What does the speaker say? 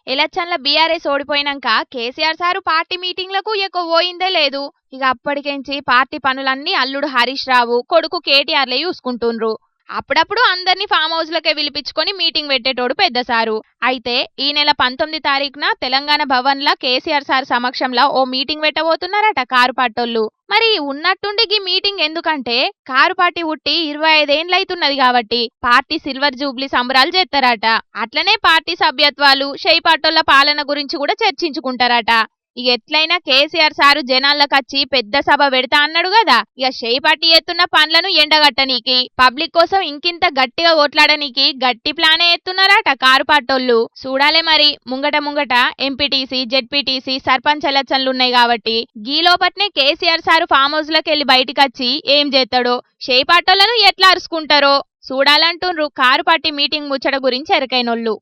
ఎలక్షన్ల BRS ఓడిపోయినాక KCR sir party మీటింగ్లకు ఎక్కువ పోయిందే లేదు. ఇక అప్పటికెంచి పార్టీ పనులన్నీ అల్లుడు హరీష్ రావు కొడుకు కేటీఆర్లే చూసుకుంటుండ్రు. అప్పుడప్పుడు అందరినీ ఫామ్ హౌస్ లకే పిలిపించుకొని మీటింగ్ పెట్టేటోడు పెద్ద సారు. అయితే ఈ నెల 19 తారీఖున తెలంగాణ భవన్ లా కేసీఆర్ సార్ సమక్షంలో ఓ మీటింగ్ పెట్టబోతున్నారట కారు పార్టోళ్ళు. మరి ఉన్నట్టుండి ఈ మీటింగ్ ఎందుకంటే కారు పార్టీ పుట్టి 25 ఏండ్లైతున్నది కాబట్టి పార్టీ సిల్వర్ జూబ్లీ సంబరాలు చేస్తారట. అట్లనే పార్టీ సభ్యత్వాలు షెయి పార్టోళ్ల పాలన గురించి కూడా చర్చించుకుంటారట. ఇక ఎట్లయినా కేసీఆర్ సారు జనాల్లోకొచ్చి పెద్ద సభ పెడతా అన్నాడు కదా. ఇక షెయి పార్టీ ఎత్తున్న పనులను ఎండగట్టనీకి పబ్లిక్ కోసం ఇంకింత గట్టిగా ఓట్లాడనీకి గట్టి ప్లానే ఎత్తున్నారట కారు పార్టోళ్ళు. చూడాలే మరి ముంగట ఎంపీటీసీ జెడ్పీటీసీ సర్పంచ్ ఎలక్షన్లున్నాయి కాబట్టి గీలోపట్నే కేసీఆర్ సారు ఫామ్ హౌస్ లోకి వెళ్లి బయటకొచ్చి ఏం చేస్తాడో షెయి పార్టోళ్లను ఎట్లా అరుచుకుంటారో చూడాలంటుండ్రు కారు పార్టీ మీటింగ్ ముచ్చట గురించి ఎరకైనోళ్ళు.